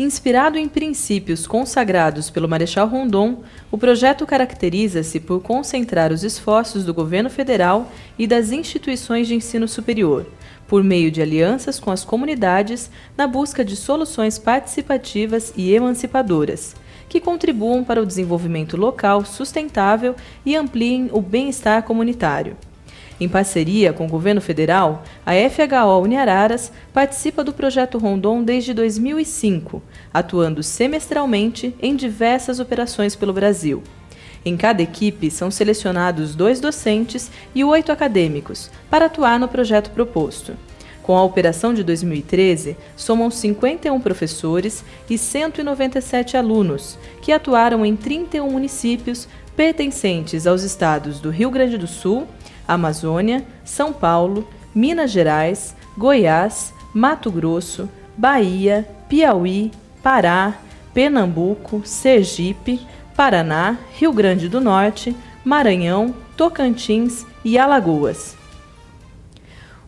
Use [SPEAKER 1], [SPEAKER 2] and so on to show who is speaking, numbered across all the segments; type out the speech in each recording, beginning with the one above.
[SPEAKER 1] Inspirado em princípios consagrados pelo Marechal Rondon, o projeto caracteriza-se por concentrar os esforços do governo federal e das instituições de ensino superior, por meio de alianças com as comunidades, na busca de soluções participativas e emancipadoras, que contribuam para o desenvolvimento local sustentável e ampliem o bem-estar comunitário. Em parceria com o governo federal, a FHO Uniararas participa do projeto Rondon desde 2005, atuando semestralmente em diversas operações pelo Brasil. Em cada equipe são selecionados 2 docentes e 8 acadêmicos para atuar no projeto proposto. Com a operação de 2013, somam 51 professores e 197 alunos, que atuaram em 31 municípios pertencentes aos estados do Rio Grande do Sul, Amazônia, São Paulo, Minas Gerais, Goiás, Mato Grosso, Bahia, Piauí, Pará, Pernambuco, Sergipe, Paraná, Rio Grande do Norte, Maranhão, Tocantins e Alagoas.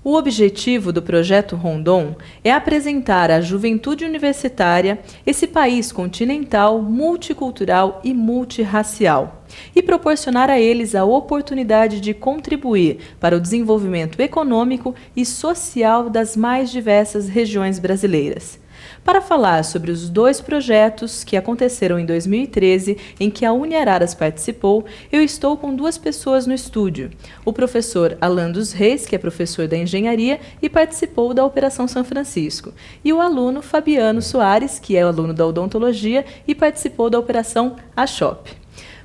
[SPEAKER 1] O objetivo do projeto Rondon é apresentar à juventude universitária esse país continental, multicultural e multirracial, e proporcionar a eles a oportunidade de contribuir para o desenvolvimento econômico e social das mais diversas regiões brasileiras. Para falar sobre os 2 projetos que aconteceram em 2013, em que a Uniararas participou, eu estou com 2 pessoas no estúdio. O professor Alan dos Reis, que é professor da Engenharia e participou da Operação São Francisco, e o aluno Fabiano Soares, que é aluno da Odontologia e participou da Operação ACHOP.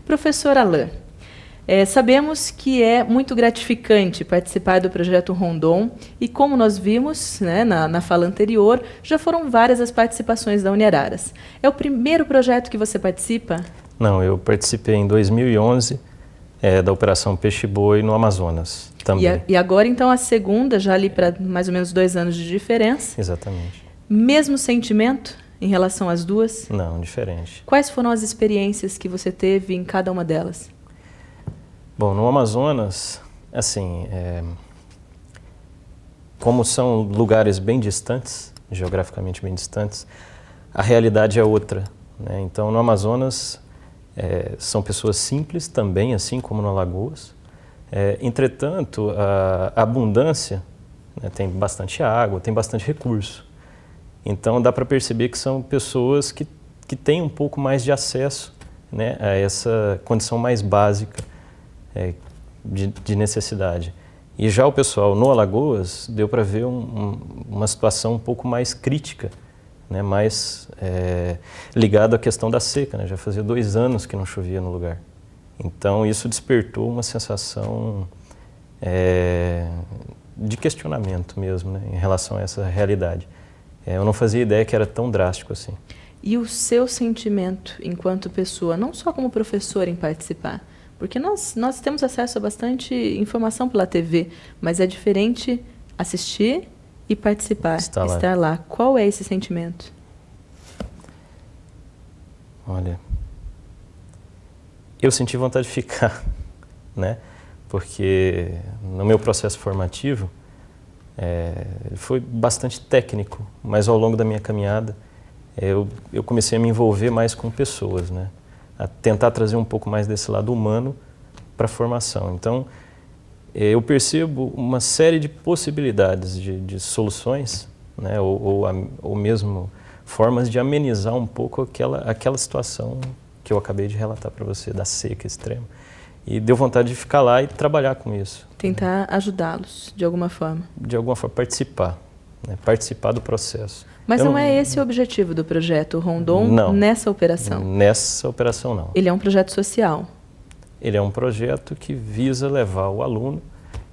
[SPEAKER 1] Professor Alan, sabemos que é muito gratificante participar do projeto Rondon e, como nós vimos, né, na fala anterior, já foram várias as participações da Uniararas. É o primeiro projeto que você participa?
[SPEAKER 2] Não, eu participei em 2011 da Operação Peixe-Boi no Amazonas também.
[SPEAKER 1] E agora, então, a segunda, já ali para mais ou menos 2 anos de diferença?
[SPEAKER 2] Exatamente.
[SPEAKER 1] Mesmo sentimento em relação às duas?
[SPEAKER 2] Não, diferente.
[SPEAKER 1] Quais foram as experiências que você teve em cada uma delas?
[SPEAKER 2] Bom, no Amazonas, assim, como são lugares bem distantes, geograficamente bem distantes, a realidade é outra, né? Então, no Amazonas, são pessoas simples também, assim como no Alagoas. Entretanto, a abundância, né, tem bastante água, tem bastante recurso. Então, dá para perceber que são pessoas que têm um pouco mais de acesso, né, a essa condição mais básica de necessidade. E já o pessoal no Alagoas deu para ver uma situação um pouco mais crítica, né, mais ligada à questão da seca, né? Já fazia 2 anos que não chovia no lugar. Então isso despertou uma sensação de questionamento mesmo, né, em relação a essa realidade. Eu não fazia ideia que era tão drástico assim.
[SPEAKER 1] E o seu sentimento enquanto pessoa, não só como professor em participar, porque nós temos acesso a bastante informação pela TV, mas é diferente assistir e participar, estar lá. Qual é esse sentimento?
[SPEAKER 2] Olha, eu senti vontade de ficar, né? Porque no meu processo formativo foi bastante técnico, mas ao longo da minha caminhada eu comecei a me envolver mais com pessoas, né? A tentar trazer um pouco mais desse lado humano para a formação. Então, eu percebo uma série de possibilidades de soluções, né, ou mesmo formas de amenizar um pouco aquela situação que eu acabei de relatar para você, da seca extrema. E deu vontade de ficar lá e trabalhar com isso.
[SPEAKER 1] Tentar ajudá-los, de alguma forma.
[SPEAKER 2] De alguma forma, participar, né, participar do processo.
[SPEAKER 1] Mas não é esse o objetivo do projeto Rondon nessa operação?
[SPEAKER 2] Nessa operação não.
[SPEAKER 1] Ele é um projeto social?
[SPEAKER 2] Ele é um projeto que visa levar o aluno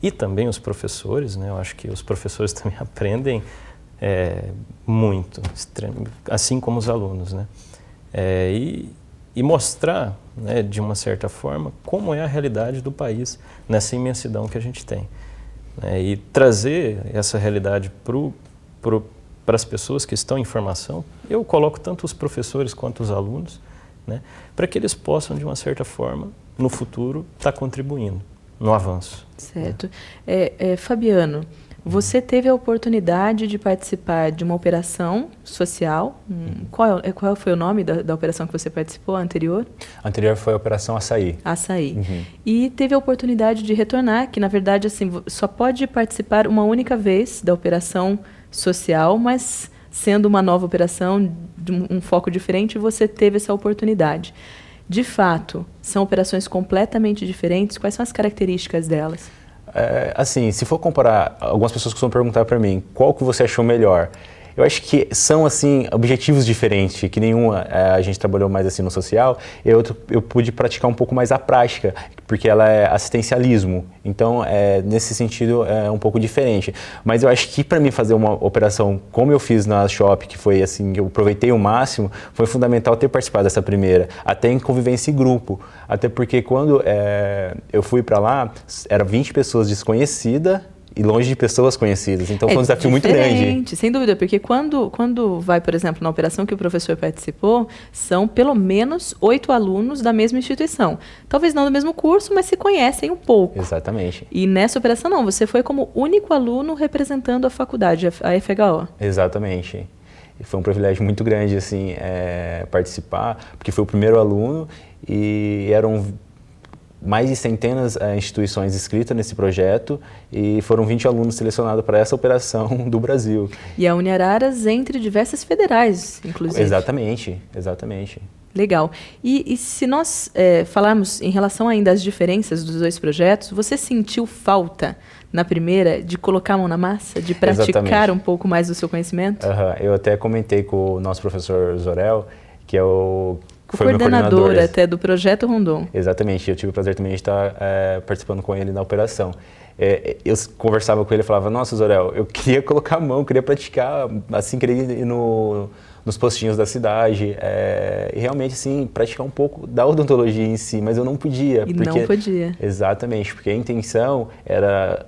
[SPEAKER 2] e também os professores, né? Eu acho que os professores também aprendem muito, assim como os alunos, né? E mostrar, né, de uma certa forma, como é a realidade do país nessa imensidão que a gente tem, né? E trazer essa realidade para as pessoas que estão em formação, eu coloco tanto os professores quanto os alunos, né, para que eles possam, de uma certa forma, no futuro, estar contribuindo no avanço.
[SPEAKER 1] Certo. Fabiano, Você teve a oportunidade de participar de uma operação social. Qual foi o nome da operação que você participou, a anterior?
[SPEAKER 3] A anterior foi a Operação Açaí.
[SPEAKER 1] Açaí. E teve a oportunidade de retornar, que na verdade assim, só pode participar uma única vez da operação social, mas sendo uma nova operação, de um foco diferente, você teve essa oportunidade. De fato, são operações completamente diferentes. Quais são as características delas?
[SPEAKER 3] Assim, se for comparar, algumas pessoas costumam perguntar para mim, qual que você achou melhor? Eu acho que são, assim, objetivos diferentes, que nenhuma a gente trabalhou mais assim no social, eu pude praticar um pouco mais a prática, porque ela é assistencialismo, então, nesse sentido, é um pouco diferente. Mas eu acho que para mim fazer uma operação como eu fiz na Shop, que foi assim, eu aproveitei o máximo, foi fundamental ter participado dessa primeira, até em convivência em grupo, até porque quando eu fui para lá, eram 20 pessoas desconhecidas, e longe de pessoas conhecidas. Então, foi um desafio muito grande.
[SPEAKER 1] Sem dúvida, porque quando vai, por exemplo, na operação que o professor participou, são pelo menos 8 alunos da mesma instituição. Talvez não do mesmo curso, mas se conhecem um pouco.
[SPEAKER 3] Exatamente.
[SPEAKER 1] E nessa operação não, você foi como único aluno representando a faculdade, a FHO.
[SPEAKER 3] Exatamente. E foi um privilégio muito grande, assim, participar, porque foi o primeiro aluno e eram mais de centenas de instituições inscritas nesse projeto e foram 20 alunos selecionados para essa operação do Brasil.
[SPEAKER 1] E a Uniararas entre diversas federais, inclusive.
[SPEAKER 3] Exatamente, exatamente.
[SPEAKER 1] Legal. E se nós falarmos em relação ainda às diferenças dos dois projetos, você sentiu falta na primeira de colocar a mão na massa, de praticar Exatamente. Um pouco mais do seu conhecimento?
[SPEAKER 3] Eu até comentei com o nosso professor Zorel, que é o
[SPEAKER 1] coordenador até do Projeto Rondon.
[SPEAKER 3] Exatamente, eu tive o prazer também de estar participando com ele na operação. Eu conversava com ele e falava, nossa, Zorel, eu queria colocar a mão, queria praticar, assim, queria ir nos postinhos da cidade, e realmente, assim, praticar um pouco da odontologia em si, mas eu não podia.
[SPEAKER 1] Não podia.
[SPEAKER 3] Exatamente, porque a intenção era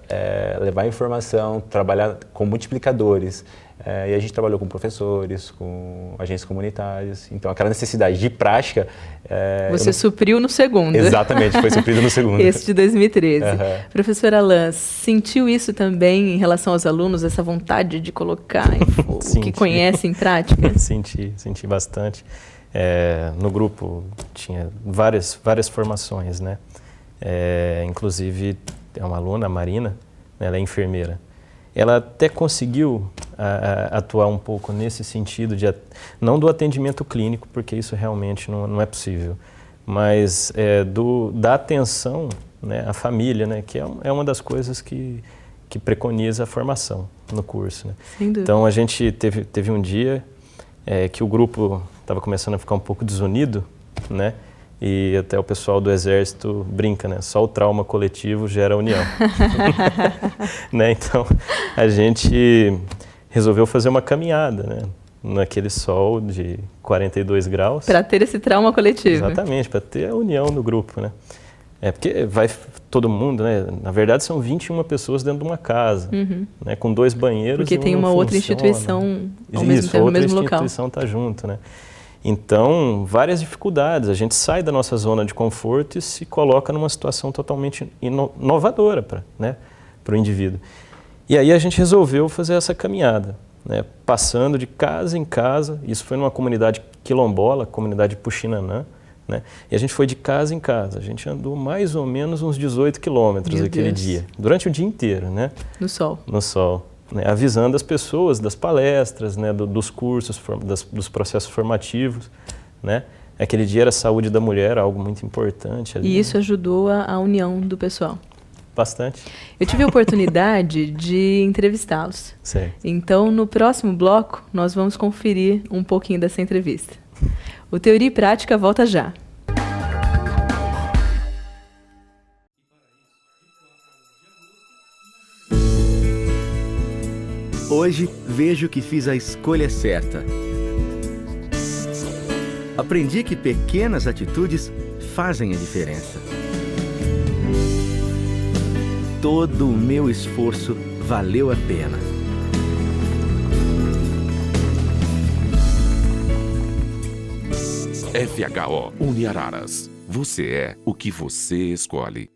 [SPEAKER 3] levar informação, trabalhar com multiplicadores, e a gente trabalhou com professores, com agentes comunitários. Então, aquela necessidade de prática...
[SPEAKER 1] Você supriu no segundo.
[SPEAKER 3] Exatamente, foi suprido no segundo.
[SPEAKER 1] Esse de 2013. Professor Alain, sentiu isso também em relação aos alunos, essa vontade de colocar o que conhece em prática?
[SPEAKER 2] Senti bastante. No grupo tinha várias formações, né? Inclusive, é uma aluna, a Marina, ela é enfermeira. Ela até conseguiu atuar um pouco nesse sentido, não do atendimento clínico, porque isso realmente não é possível, mas da atenção, né, à família, né, que é uma das coisas que preconiza a formação no curso. Né?
[SPEAKER 1] Sem dúvida.
[SPEAKER 2] Então, a gente teve um dia que o grupo estava começando a ficar um pouco desunido, né? E até o pessoal do Exército brinca, né? Só o trauma coletivo gera união. Né? Então, a gente resolveu fazer uma caminhada, né? Naquele sol de 42 graus.
[SPEAKER 1] Para ter esse trauma coletivo.
[SPEAKER 2] Exatamente, para ter a união do grupo, né? Porque vai todo mundo, né? Na verdade, são 21 pessoas dentro de uma casa, né? Com 2 banheiros.
[SPEAKER 1] Porque tem uma outra instituição ao mesmo tempo, no mesmo local.
[SPEAKER 2] Outra instituição está junto, né? Então, várias dificuldades. A gente sai da nossa zona de conforto e se coloca numa situação totalmente inovadora para o indivíduo. E aí a gente resolveu fazer essa caminhada, né? Passando de casa em casa. Isso foi numa comunidade quilombola, comunidade Puxinanã, né? E a gente foi de casa em casa. A gente andou mais ou menos uns 18 quilômetros aquele dia, durante o dia inteiro, né?
[SPEAKER 1] No sol.
[SPEAKER 2] No sol. Né, avisando as pessoas das palestras, né, dos cursos, dos processos formativos. Né? Aquele dia era saúde da mulher, algo muito importante. Ali,
[SPEAKER 1] e isso ajudou a união do pessoal?
[SPEAKER 2] Bastante.
[SPEAKER 1] Eu tive a oportunidade de entrevistá-los.
[SPEAKER 2] Certo.
[SPEAKER 1] Então, no próximo bloco, nós vamos conferir um pouquinho dessa entrevista. O Teoria e Prática volta já.
[SPEAKER 4] Hoje, vejo que fiz a escolha certa. Aprendi que pequenas atitudes fazem a diferença. Todo o meu esforço valeu a pena.
[SPEAKER 5] FHO Uniararas. Você é o que você escolhe.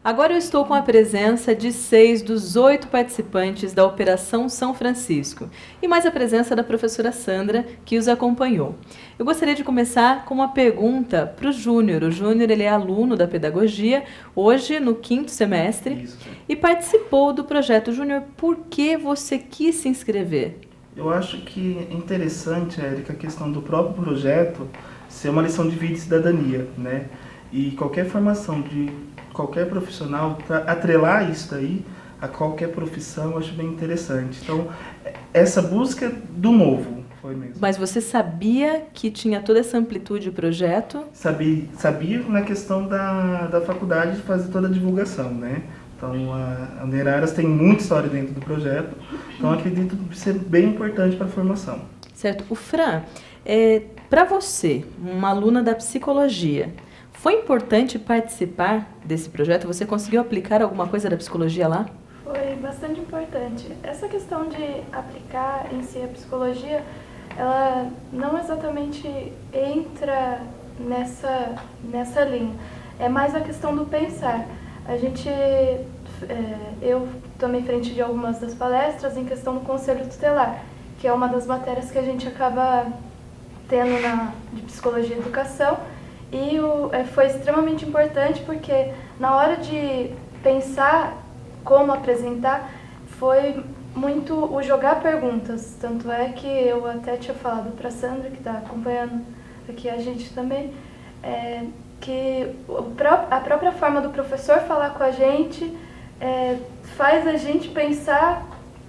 [SPEAKER 1] Agora eu estou com a presença de 6 dos 8 participantes da Operação São Francisco e mais a presença da professora Sandra, que os acompanhou. Eu gostaria de começar com uma pergunta para o Júnior. O Júnior ele é aluno da pedagogia, hoje no 5º semestre, e participou do projeto. Júnior, por que você quis se inscrever?
[SPEAKER 6] Eu acho que é interessante, Érica, a questão do próprio projeto ser uma lição de vida e cidadania, né? E qualquer formação de qualquer profissional, atrelar isso daí a qualquer profissão, eu acho bem interessante. Então, essa busca do novo foi mesmo.
[SPEAKER 1] Mas você sabia que tinha toda essa amplitude do projeto?
[SPEAKER 6] Sabia na questão da faculdade de fazer toda a divulgação, né? Então, a Uniraras tem muita história dentro do projeto, então acredito ser bem importante para a formação.
[SPEAKER 1] Certo. O Fran, para você, uma aluna da psicologia, foi importante participar desse projeto? Você conseguiu aplicar alguma coisa da psicologia lá?
[SPEAKER 7] Foi bastante importante. Essa questão de aplicar em si a psicologia, ela não exatamente entra nessa linha. É mais a questão do pensar. Eu tomei frente de algumas das palestras em questão do conselho tutelar, que é uma das matérias que a gente acaba tendo de psicologia e educação. E foi extremamente importante porque na hora de pensar como apresentar, foi muito o jogar perguntas. Tanto é que eu até tinha falado para a Sandra, que está acompanhando aqui a gente também, que a própria forma do professor falar com a gente faz a gente pensar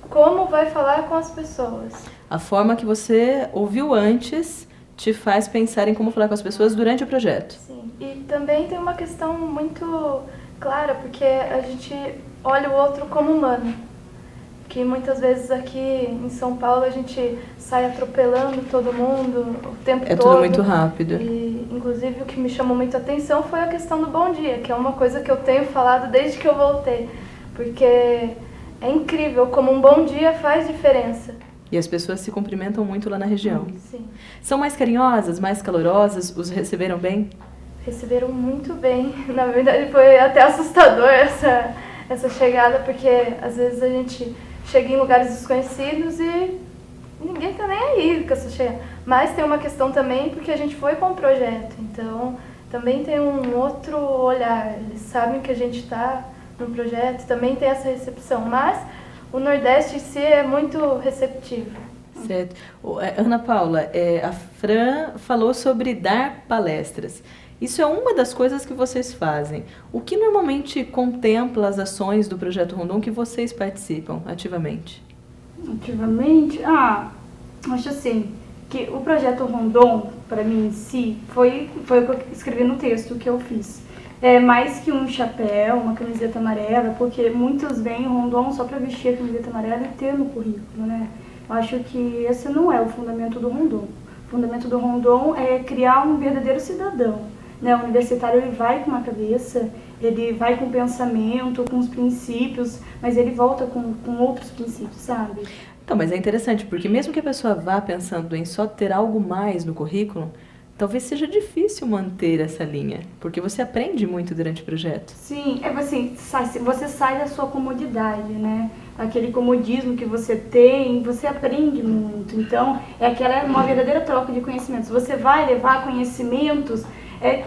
[SPEAKER 7] como vai falar com as pessoas.
[SPEAKER 1] A forma que você ouviu antes te faz pensar em como falar com as pessoas durante o projeto.
[SPEAKER 7] Sim, e também tem uma questão muito clara, porque a gente olha o outro como humano. Que muitas vezes aqui em São Paulo a gente sai atropelando todo mundo o tempo todo.
[SPEAKER 1] É tudo muito rápido.
[SPEAKER 7] E, inclusive, o que me chamou muito a atenção foi a questão do bom dia, que é uma coisa que eu tenho falado desde que eu voltei. Porque é incrível como um bom dia faz diferença.
[SPEAKER 1] E as pessoas se cumprimentam muito lá na região.
[SPEAKER 7] Sim.
[SPEAKER 1] São mais carinhosas, mais calorosas? Os receberam bem?
[SPEAKER 7] Receberam muito bem. Na verdade, foi até assustador essa chegada, porque às vezes a gente chega em lugares desconhecidos e ninguém tá nem aí com essa chegada. Mas tem uma questão também, porque a gente foi com o projeto, então também tem um outro olhar. Eles sabem que a gente está no projeto, também tem essa recepção. Mas o Nordeste em si é muito receptivo.
[SPEAKER 1] Certo. Ana Paula, a Fran falou sobre dar palestras. Isso é uma das coisas que vocês fazem. O que normalmente contempla as ações do Projeto Rondon que vocês participam ativamente?
[SPEAKER 8] Ativamente? Acho assim, que o Projeto Rondon, para mim em si, foi o que eu escrevi no texto que eu fiz. É mais que um chapéu, uma camiseta amarela, porque muitos veem o Rondon só para vestir a camiseta amarela e ter no currículo, né? Eu acho que esse não é o fundamento do Rondon. O fundamento do Rondon é criar um verdadeiro cidadão, né? O universitário ele vai com uma cabeça, ele vai com pensamento, com os princípios, mas ele volta com outros princípios, sabe?
[SPEAKER 1] Então, mas é interessante, porque mesmo que a pessoa vá pensando em só ter algo mais no currículo, talvez seja difícil manter essa linha, porque você aprende muito durante o projeto.
[SPEAKER 8] Sim, você sai da sua comodidade, né? Aquele comodismo que você tem, você aprende muito. Então, uma verdadeira troca de conhecimentos. Você vai levar conhecimentos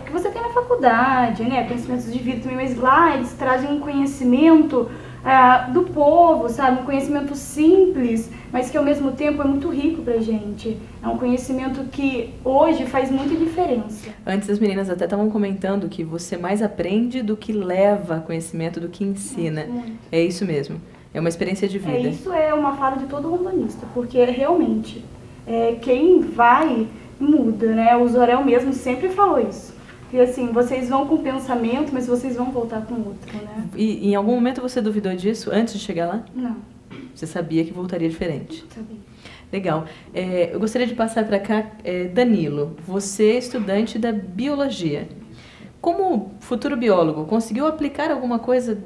[SPEAKER 8] que você tem na faculdade, né? Conhecimentos de vida também, mas lá eles trazem um conhecimento do povo, sabe? Um conhecimento simples, mas que ao mesmo tempo é muito rico pra gente. É um conhecimento que hoje faz muita diferença.
[SPEAKER 1] Antes as meninas até estavam comentando que você mais aprende do que leva conhecimento, do que ensina.
[SPEAKER 8] Muito.
[SPEAKER 1] É isso mesmo. É uma experiência de vida.
[SPEAKER 8] Isso é uma fala de todo rondonista, porque realmente quem vai muda, né? O Zorel mesmo sempre falou isso. E assim, vocês vão com pensamento, mas vocês vão voltar com outro, né?
[SPEAKER 1] E em algum momento você duvidou disso antes de chegar lá?
[SPEAKER 8] Não.
[SPEAKER 1] Você sabia que voltaria diferente?
[SPEAKER 8] Sabia.
[SPEAKER 1] Legal. Eu gostaria de passar para cá, Danilo. Você é estudante da biologia. Como futuro biólogo, conseguiu aplicar alguma coisa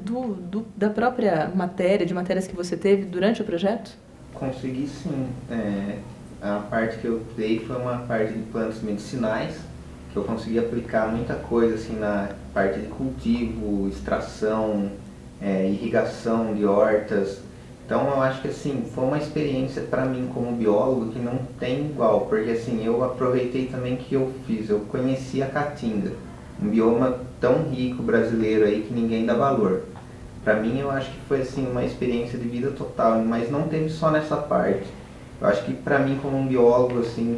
[SPEAKER 1] da própria matéria, de matérias que você teve durante o projeto?
[SPEAKER 9] Consegui sim. A parte que eu dei foi uma parte de plantas medicinais, que eu consegui aplicar muita coisa assim parte de cultivo, extração, irrigação de hortas. Então eu acho que assim, foi uma experiência para mim como biólogo que não tem igual, porque assim, eu aproveitei também que eu conheci a caatinga, um bioma tão rico brasileiro aí que ninguém dá valor. Para mim eu acho que foi assim uma experiência de vida total, mas não teve só nessa parte. Eu acho que para mim como um biólogo assim,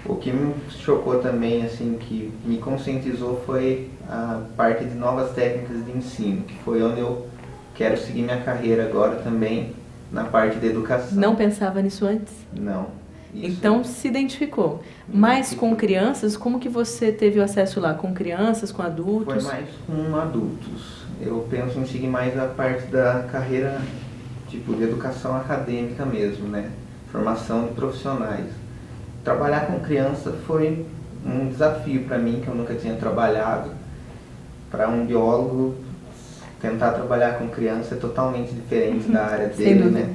[SPEAKER 9] o que me chocou também, assim, que me conscientizou foi a parte de novas técnicas de ensino, que foi onde eu quero seguir minha carreira agora também, na parte da educação.
[SPEAKER 1] Não pensava nisso antes?
[SPEAKER 9] Não.
[SPEAKER 1] Então se identificou. Mas com crianças, como que você teve o acesso lá? Com crianças, com adultos?
[SPEAKER 9] Foi mais com adultos. Eu penso em seguir mais a parte da carreira, tipo, de educação acadêmica mesmo, né? Formação de profissionais. Trabalhar com criança foi um desafio para mim, que eu nunca tinha trabalhado. Para um biólogo, tentar trabalhar com criança é totalmente diferente da área dele, né?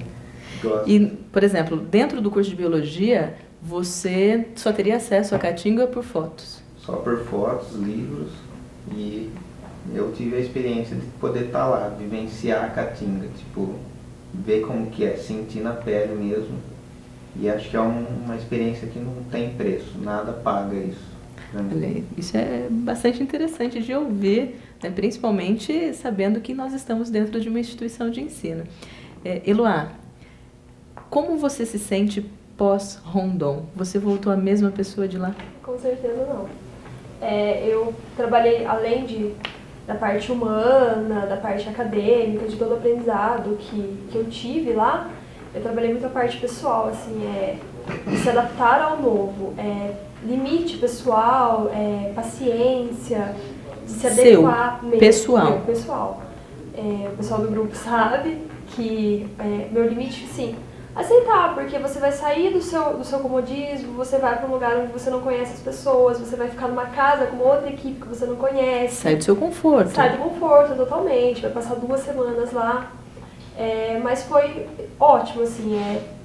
[SPEAKER 1] E, por exemplo, dentro do curso de biologia, você só teria acesso à caatinga por fotos?
[SPEAKER 9] Só por fotos, livros, e eu tive a experiência de poder estar lá, vivenciar a caatinga, tipo, ver como que é, sentir na pele mesmo. E acho que é uma experiência que não tem preço, nada paga isso.
[SPEAKER 1] Olha, isso é bastante interessante de ouvir, né? Principalmente sabendo que nós estamos dentro de uma instituição de ensino. Eloá, como você se sente pós-Rondon? Você voltou a mesma pessoa de lá?
[SPEAKER 10] Com certeza não. Eu trabalhei, além da parte humana, da parte acadêmica, de todo o aprendizado que eu tive lá, eu trabalhei muito a parte pessoal, assim, de se adaptar ao novo, limite pessoal, paciência, de se adequar mesmo.
[SPEAKER 1] Pessoal.
[SPEAKER 10] Meu pessoal. O pessoal do grupo sabe que meu limite, sim, aceitar, porque você vai sair do seu comodismo, você vai para um lugar onde você não conhece as pessoas, você vai ficar numa casa com outra equipe que você não conhece.
[SPEAKER 1] Sai do seu conforto.
[SPEAKER 10] Sai do conforto, totalmente. Vai passar 2 semanas lá. Mas foi ótimo, assim,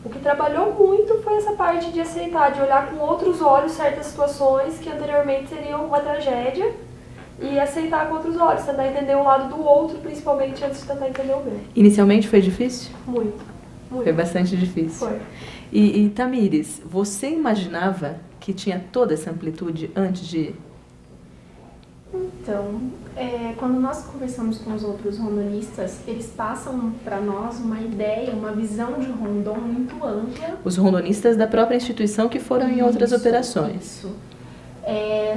[SPEAKER 10] o que trabalhou muito foi essa parte de aceitar, de olhar com outros olhos certas situações que anteriormente seriam uma tragédia e aceitar com outros olhos, tentar entender o lado do outro, principalmente antes de tentar entender o meu.
[SPEAKER 1] Inicialmente foi difícil?
[SPEAKER 10] Muito.
[SPEAKER 1] Foi bastante difícil.
[SPEAKER 10] Foi.
[SPEAKER 1] E Tamires, você imaginava que tinha toda essa amplitude antes de ir?
[SPEAKER 11] Então, quando nós conversamos com os outros rondonistas, eles passam para nós uma ideia, uma visão de Rondon muito ampla.
[SPEAKER 1] Os rondonistas da própria instituição que foram em outras operações.
[SPEAKER 11] Isso.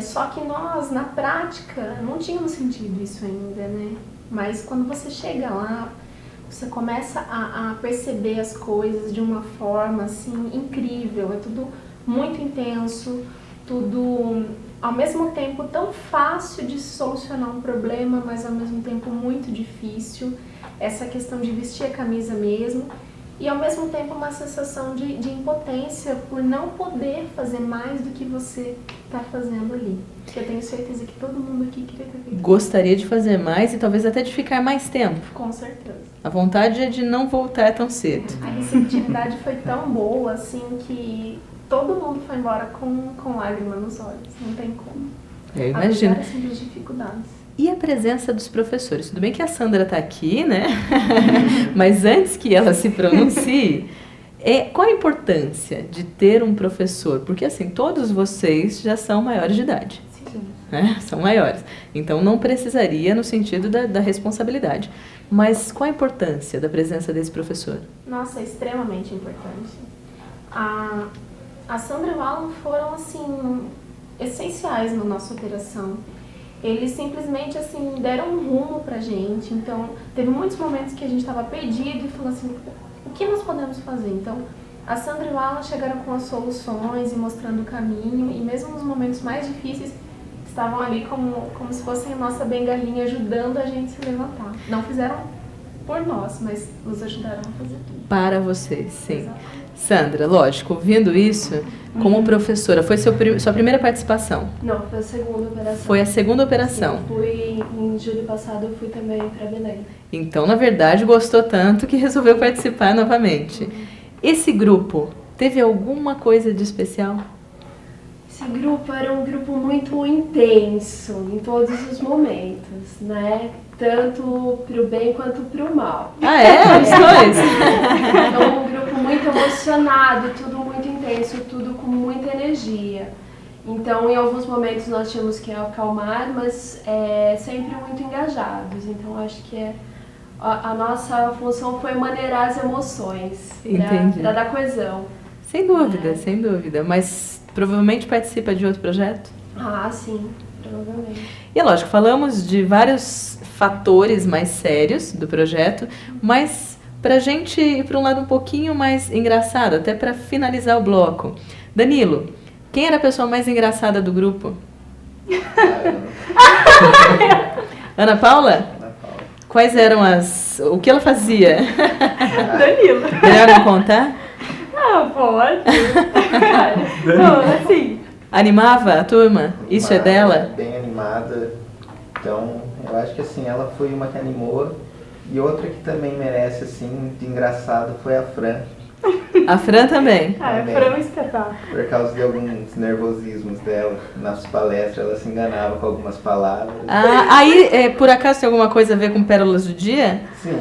[SPEAKER 11] Só que nós, na prática, não tínhamos sentido isso ainda, né? Mas quando você chega lá, você começa a perceber as coisas de uma forma, assim, incrível. É tudo muito intenso, tudo ao mesmo tempo tão fácil de solucionar um problema, mas ao mesmo tempo muito difícil. Essa questão de vestir a camisa mesmo. E ao mesmo tempo uma sensação de impotência por não poder fazer mais do que você está fazendo ali. Que eu tenho certeza que todo mundo aqui queria ter feito.
[SPEAKER 1] Gostaria de fazer mais e talvez até de ficar mais tempo.
[SPEAKER 11] Com certeza.
[SPEAKER 1] A vontade é de não voltar tão cedo.
[SPEAKER 11] A receptividade foi tão boa, assim, que todo mundo foi embora com lágrimas nos olhos. Não tem como.
[SPEAKER 1] Eu imagino.
[SPEAKER 11] Apesar, assim, das dificuldades.
[SPEAKER 1] E a presença dos professores? Tudo bem que a Sandra está aqui, né? Mas antes que ela se pronuncie, qual a importância de ter um professor? Porque, assim, todos vocês já são maiores de idade.
[SPEAKER 11] Sim.
[SPEAKER 1] Né? São maiores. Então, não precisaria no sentido da responsabilidade. Mas qual a importância da presença desse professor?
[SPEAKER 11] Nossa, é extremamente importante. A Sandra e o Alan foram, assim, essenciais na nossa operação. Eles simplesmente, assim, deram um rumo pra gente. Então, teve muitos momentos que a gente estava perdido e falou assim, o que nós podemos fazer? Então, a Sandra e o Alan chegaram com as soluções e mostrando o caminho. E mesmo nos momentos mais difíceis, estavam ali como se fossem a nossa bengalinha ajudando a gente a se levantar. Não fizeram por nós, mas nos ajudaram a fazer tudo.
[SPEAKER 1] Para vocês, sim.
[SPEAKER 11] Exatamente.
[SPEAKER 1] Sandra, lógico, ouvindo isso, como professora, foi sua primeira participação?
[SPEAKER 10] Não, foi a segunda operação.
[SPEAKER 1] Foi a segunda operação?
[SPEAKER 10] Sim, em julho passado eu fui também para Belém.
[SPEAKER 1] Então, na verdade, gostou tanto que resolveu participar novamente. Esse grupo teve alguma coisa de especial?
[SPEAKER 10] Esse grupo era um grupo muito intenso em todos os momentos, né? Tanto pro bem quanto pro mal.
[SPEAKER 1] Ah, é? Os dois?
[SPEAKER 10] Então, um grupo muito emocionado, tudo muito intenso, tudo com muita energia. Então, em alguns momentos nós tínhamos que acalmar, mas sempre muito engajados. Então, acho que a nossa função foi maneirar as emoções, para dar coesão.
[SPEAKER 1] Sem dúvida, sem dúvida. Mas provavelmente participa de outro projeto?
[SPEAKER 10] Ah, sim, provavelmente.
[SPEAKER 1] E é lógico, falamos de vários fatores mais sérios do projeto, mas para a gente ir para um lado um pouquinho mais engraçado, até para finalizar o bloco. Danilo, quem era a pessoa mais engraçada do grupo? Ana Paula? Quais eram o que ela fazia?
[SPEAKER 8] Danilo.
[SPEAKER 1] Melhor não contar?
[SPEAKER 8] Ah, pode. Não, assim.
[SPEAKER 1] Animava a turma? Isso é dela?
[SPEAKER 9] Bem animada. Então, eu acho que assim, ela foi uma que animou. E outra que também merece, assim, muito engraçado foi a Fran.
[SPEAKER 1] A Fran também?
[SPEAKER 8] Ah, a Fran é um espetáculo.
[SPEAKER 9] Por causa de alguns nervosismos dela. Nas palestras ela se enganava com algumas palavras.
[SPEAKER 1] Ah, aí, por acaso tem alguma coisa a ver com Pérolas do Dia?
[SPEAKER 9] Sim.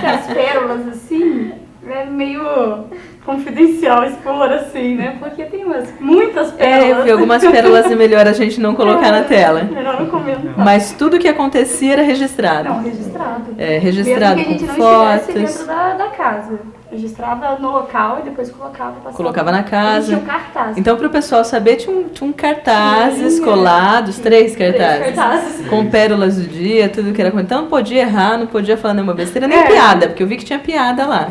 [SPEAKER 8] As pérolas, assim, é meio confidencial expor, assim, né? Porque tem muitas pérolas.
[SPEAKER 1] Eu vi algumas pérolas é melhor a gente não colocar na tela.
[SPEAKER 8] Melhor não comentar.
[SPEAKER 1] Mas tudo que acontecia era registrado.
[SPEAKER 8] Não, registrado.
[SPEAKER 1] Registrado
[SPEAKER 8] mesmo que a gente
[SPEAKER 1] com
[SPEAKER 8] não
[SPEAKER 1] fotos.
[SPEAKER 8] estivesse dentro da casa. Registrava no local e depois colocava
[SPEAKER 1] na casa.
[SPEAKER 8] Tinha um cartaz.
[SPEAKER 1] Então, para o pessoal saber, tinha cartazes colados, 3 cartazes. Com pérolas do dia, tudo que era. Então, não podia errar, não podia falar nenhuma besteira, nem piada, porque eu vi que tinha piada lá.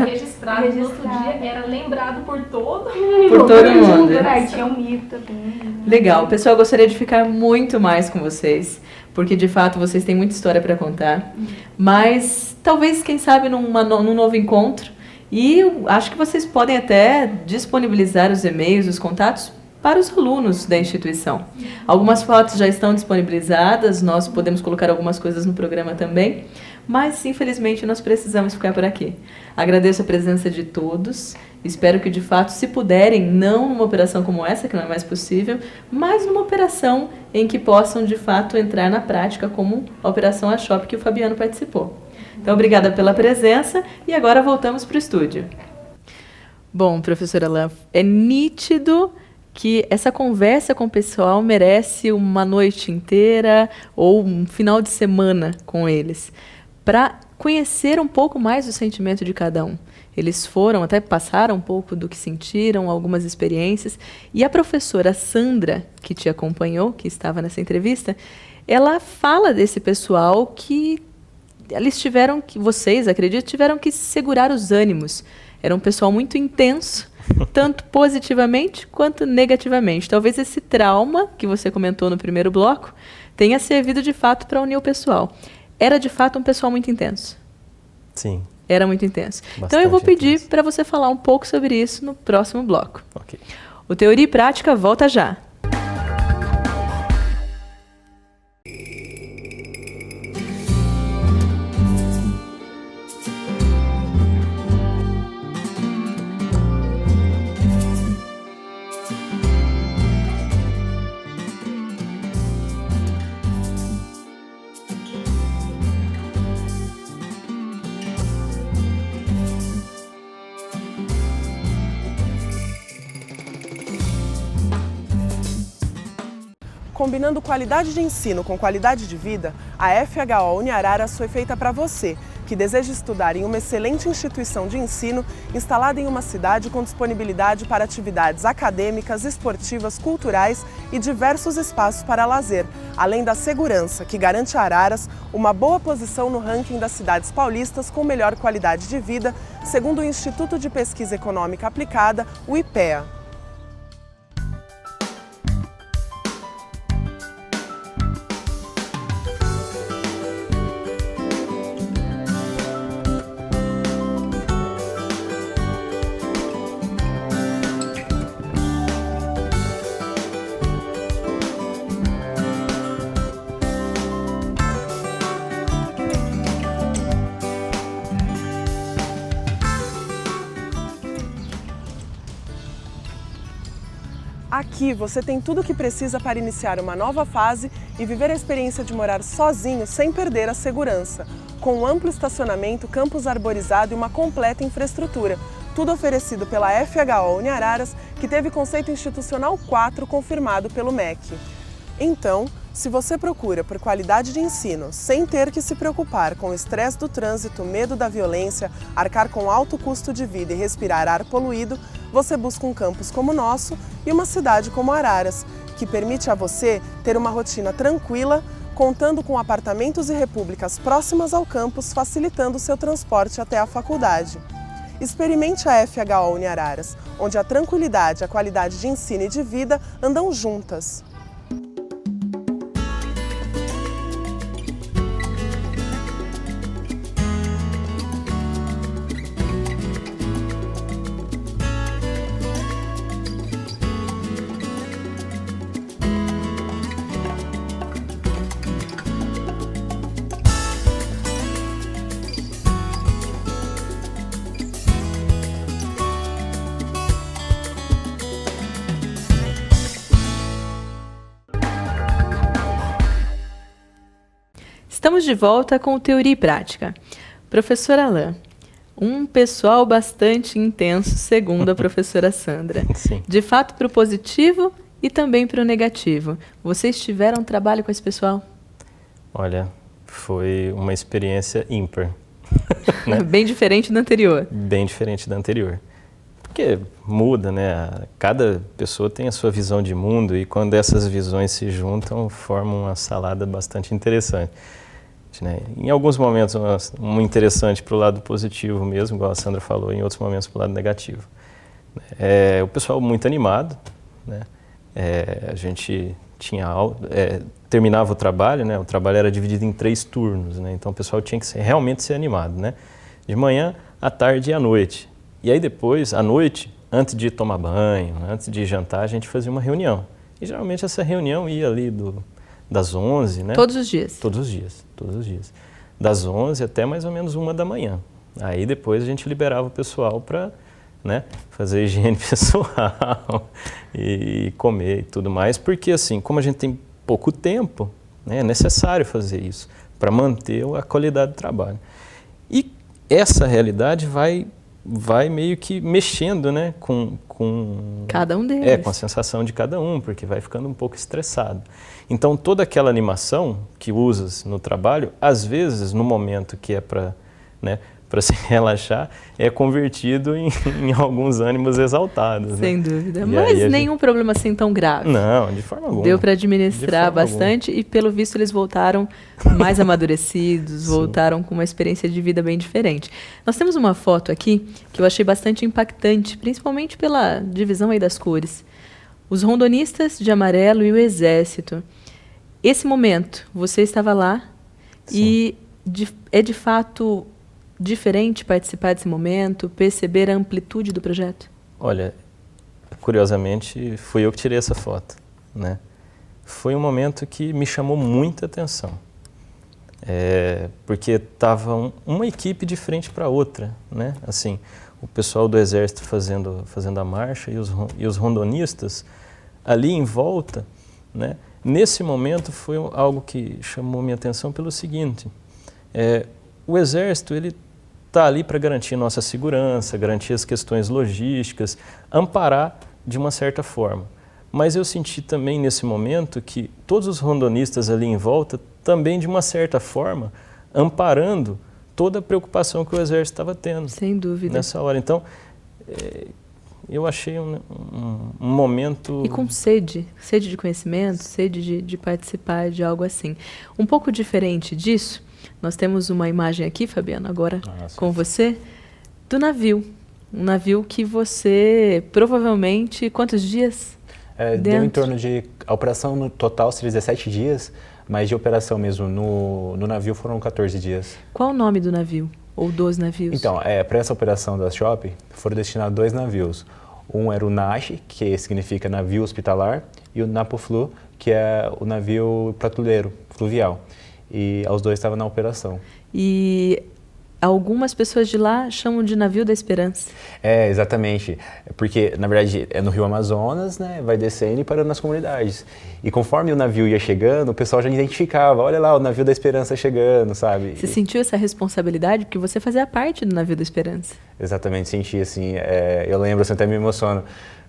[SPEAKER 11] Registrado no outro dia, era lembrado por todo mundo.
[SPEAKER 1] Por todo mundo.
[SPEAKER 8] Tinha um mito também.
[SPEAKER 1] Legal. Pessoal, eu gostaria de ficar muito mais com vocês, porque de fato vocês têm muita história para contar. Mas talvez, quem sabe, num novo encontro. E eu acho que vocês podem até disponibilizar os e-mails, os contatos para os alunos da instituição. Algumas fotos já estão disponibilizadas, nós podemos colocar algumas coisas no programa também, mas infelizmente nós precisamos ficar por aqui. Agradeço a presença de todos, espero que de fato, se puderem, não numa operação como essa, que não é mais possível, mas numa operação em que possam de fato entrar na prática, como a Operação A-Shop que o Fabiano participou. Então, obrigada pela presença e agora voltamos para o estúdio. Bom, professora Alain, é nítido que essa conversa com o pessoal merece uma noite inteira ou um final de semana com eles, para conhecer um pouco mais o sentimento de cada um. Eles até passaram um pouco do que sentiram, algumas experiências, e a professora Sandra, que te acompanhou, que estava nessa entrevista, ela fala desse pessoal que vocês, acredito, tiveram que segurar os ânimos. Era um pessoal muito intenso, tanto positivamente quanto negativamente. Talvez esse trauma que você comentou no primeiro bloco tenha servido de fato para unir o pessoal. Era de fato um pessoal muito intenso?
[SPEAKER 2] Sim.
[SPEAKER 1] Era muito intenso.
[SPEAKER 2] Bastante
[SPEAKER 1] então eu vou pedir
[SPEAKER 2] intenso.
[SPEAKER 1] para você falar um pouco sobre isso no próximo bloco.
[SPEAKER 2] Ok.
[SPEAKER 1] O Teoria e Prática volta já.
[SPEAKER 12] Combinando qualidade de ensino com qualidade de vida, a FHO Uniararas foi feita para você, que deseja estudar em uma excelente instituição de ensino instalada em uma cidade com disponibilidade para atividades acadêmicas, esportivas, culturais e diversos espaços para lazer, além da segurança, que garante a Araras uma boa posição no ranking das cidades paulistas com melhor qualidade de vida, segundo o Instituto de Pesquisa Econômica Aplicada, o IPEA. Aqui você tem tudo o que precisa para iniciar uma nova fase e viver a experiência de morar sozinho sem perder a segurança. Com um amplo estacionamento, campus arborizado e uma completa infraestrutura. Tudo oferecido pela FHO Uniararas, que teve conceito institucional 4 confirmado pelo MEC. Então, se você procura por qualidade de ensino, sem ter que se preocupar com o estresse do trânsito, medo da violência, arcar com alto custo de vida e respirar ar poluído, você busca um campus como o nosso e uma cidade como Araras, que permite a você ter uma rotina tranquila, contando com apartamentos e repúblicas próximas ao campus, facilitando o seu transporte até a faculdade. Experimente a FHO Uniararas, onde a tranquilidade, a qualidade de ensino e de vida andam juntas.
[SPEAKER 1] Estamos de volta com Teoria e Prática. Professor Alain, um pessoal bastante intenso, segundo a professora Sandra.
[SPEAKER 2] Sim.
[SPEAKER 1] De fato, para o positivo e também para o negativo. Vocês tiveram trabalho com esse pessoal?
[SPEAKER 2] Olha, foi uma experiência ímpar. Né?
[SPEAKER 1] Bem diferente da anterior.
[SPEAKER 2] Bem diferente da anterior. Porque muda, né? Cada pessoa tem a sua visão de mundo e quando essas visões se juntam, formam uma salada bastante interessante. Né? Em alguns momentos, um interessante para o lado positivo mesmo, igual a Sandra falou, em outros momentos para o lado negativo. O pessoal muito animado, né? A gente tinha terminava o trabalho, né? O trabalho era dividido em 3 turnos, né? Então o pessoal tinha que realmente ser animado, né? De manhã, à tarde e à noite. E aí depois, à noite, antes de tomar banho, antes de jantar, a gente fazia uma reunião. E geralmente essa reunião ia ali das 11, né?
[SPEAKER 1] Todos os dias?
[SPEAKER 2] Todos os dias. Das 11 até mais ou menos 1 da manhã. Aí depois a gente liberava o pessoal para, né, fazer higiene pessoal e comer e tudo mais. Porque assim, como a gente tem pouco tempo, né, é necessário fazer isso para manter a qualidade do trabalho. E essa realidade vai meio que mexendo, né, com
[SPEAKER 1] cada um deles.
[SPEAKER 2] Com a sensação de cada um, porque vai ficando um pouco estressado. Então, toda aquela animação que usas no trabalho, às vezes, no momento que é para, né, para se relaxar, é convertido em alguns ânimos exaltados.
[SPEAKER 1] Sem
[SPEAKER 2] né?
[SPEAKER 1] dúvida. Mas nenhum problema assim tão grave.
[SPEAKER 2] Não, de forma alguma.
[SPEAKER 1] Deu para administrar bastante e, pelo visto, eles voltaram mais amadurecidos, voltaram com uma experiência de vida bem diferente. Nós temos uma foto aqui que eu achei bastante impactante, principalmente pela divisão aí das cores. Os rondonistas de amarelo e o exército. Esse momento, você estava lá. Sim. E é de fato diferente participar desse momento, perceber a amplitude do projeto?
[SPEAKER 2] Olha, curiosamente, fui eu que tirei essa foto, né? Foi um momento que me chamou muita atenção, porque estava uma equipe de frente para outra, né? Assim, o pessoal do Exército fazendo a marcha e os rondonistas ali em volta, né? Nesse momento foi algo que chamou minha atenção pelo seguinte, o Exército, ele está ali para garantir nossa segurança, garantir as questões logísticas, amparar de uma certa forma. Mas eu senti também nesse momento que todos os rondonistas ali em volta também, de uma certa forma, amparando toda a preocupação que o Exército estava tendo.
[SPEAKER 1] Sem dúvida.
[SPEAKER 2] Nessa hora. Então, eu achei um momento...
[SPEAKER 1] E com sede de conhecimento, sede de participar de algo assim. Um pouco diferente disso, nós temos uma imagem aqui, Fabiano, agora com você, do navio. Um navio que você provavelmente, quantos dias?
[SPEAKER 3] Deu em torno de... A operação no total seria 17 dias, mas de operação mesmo no navio foram 14 dias.
[SPEAKER 1] Qual o nome do navio? Ou dos navios?
[SPEAKER 3] Então, para essa operação da Shop, foram destinados 2 navios. Um era o NASH, que significa navio hospitalar, e o Napoflu, que é o navio patrulheiro, fluvial. E os 2 estavam na operação.
[SPEAKER 1] E algumas pessoas de lá chamam de navio da esperança.
[SPEAKER 3] Exatamente. Porque, na verdade, é no Rio Amazonas, né? Vai descendo e parando nas comunidades. E conforme o navio ia chegando, o pessoal já identificava, olha lá, o navio da esperança chegando, sabe?
[SPEAKER 1] Você sentiu essa responsabilidade? Porque você fazia parte do navio da esperança.
[SPEAKER 3] Exatamente, senti, assim, eu lembro, assim, até me emociono,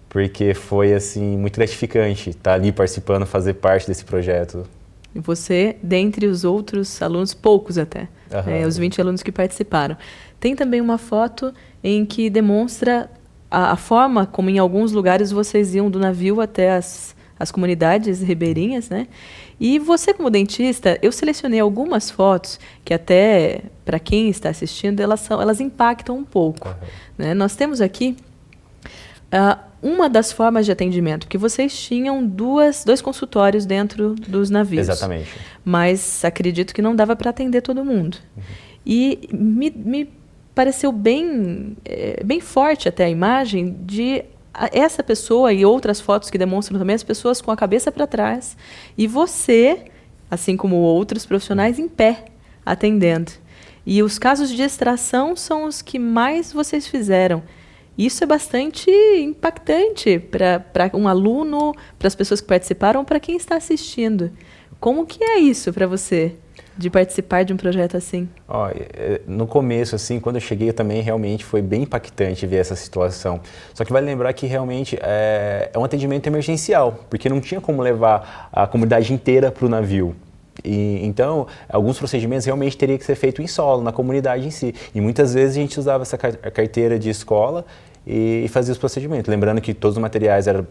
[SPEAKER 3] porque foi, assim, muito gratificante estar ali participando, fazer parte desse projeto.
[SPEAKER 1] E você, dentre os outros alunos, poucos até, os 20 alunos que participaram. Tem também uma foto em que demonstra a forma como em alguns lugares vocês iam do navio até as comunidades ribeirinhas, né? E você, como dentista, eu selecionei algumas fotos que até, para quem está assistindo, elas impactam um pouco. Né? Nós temos aqui uma das formas de atendimento, que vocês tinham dois consultórios dentro dos navios.
[SPEAKER 3] Exatamente.
[SPEAKER 1] Mas acredito que não dava para atender todo mundo. E me pareceu bem forte até a imagem de essa pessoa e outras fotos que demonstram também as pessoas com a cabeça para trás e você, assim como outros profissionais, em pé, atendendo. E os casos de extração são os que mais vocês fizeram. Isso é bastante impactante para um aluno, para as pessoas que participaram, para quem está assistindo. Como que é isso para você, de participar de um projeto assim?
[SPEAKER 3] No começo, assim, quando eu cheguei também, realmente foi bem impactante ver essa situação. Só que vale lembrar que realmente é um atendimento emergencial, porque não tinha como levar a comunidade inteira para o navio. Então, alguns procedimentos realmente teriam que ser feitos em solo, na comunidade em si. E muitas vezes a gente usava essa carteira de escola e fazia os procedimentos. Lembrando que todos os materiais eram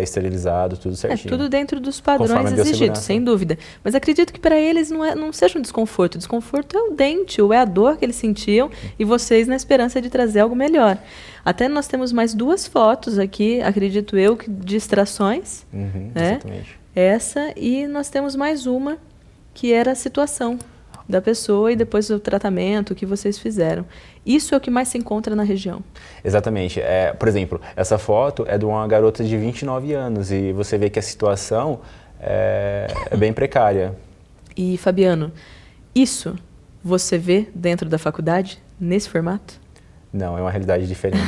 [SPEAKER 3] esterilizados, tudo certinho.
[SPEAKER 1] Tudo dentro dos padrões exigidos, sem dúvida. Mas acredito que para eles não seja um desconforto. O desconforto é o dente, ou é a dor que eles sentiam, e vocês na esperança de trazer algo melhor. Até nós temos mais 2 fotos aqui, acredito eu, de extrações.
[SPEAKER 3] Exatamente.
[SPEAKER 1] Essa, e nós temos mais uma, que era a situação da pessoa e depois o tratamento que vocês fizeram. Isso é o que mais se encontra na região.
[SPEAKER 3] Exatamente. Por exemplo, essa foto é de uma garota de 29 anos e você vê que a situação é bem precária.
[SPEAKER 1] E, Fabiano, isso você vê dentro da faculdade, nesse formato?
[SPEAKER 3] Não, é uma realidade diferente.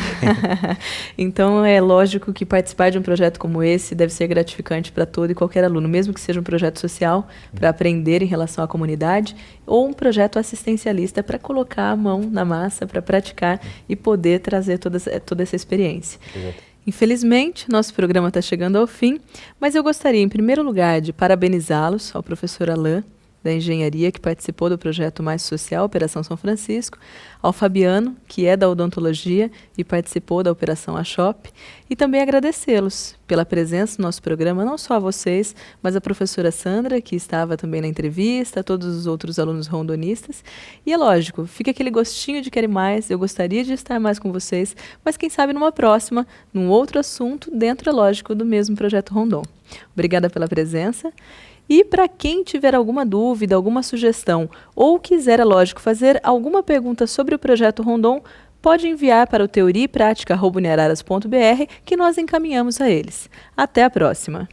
[SPEAKER 1] Então, é lógico que participar de um projeto como esse deve ser gratificante para todo e qualquer aluno, mesmo que seja um projeto social para aprender em relação à comunidade ou um projeto assistencialista para colocar a mão na massa, para praticar e poder trazer toda essa experiência.
[SPEAKER 3] Exato.
[SPEAKER 1] Infelizmente, nosso programa está chegando ao fim, mas eu gostaria, em primeiro lugar, de parabenizá-los, ao professor Alain, da Engenharia, que participou do projeto Mais Social, Operação São Francisco, ao Fabiano, que é da Odontologia e participou da Operação ACHOP, e também agradecê-los pela presença no nosso programa, não só a vocês, mas a professora Sandra, que estava também na entrevista, todos os outros alunos rondonistas. E é lógico, fica aquele gostinho de querer mais, eu gostaria de estar mais com vocês, mas quem sabe numa próxima, num outro assunto, dentro, é lógico, do mesmo Projeto Rondon. Obrigada pela presença. E para quem tiver alguma dúvida, alguma sugestão ou quiser, é lógico, fazer alguma pergunta sobre o Projeto Rondon, pode enviar para o teoriaepratica@uniararas.br que nós encaminhamos a eles. Até a próxima!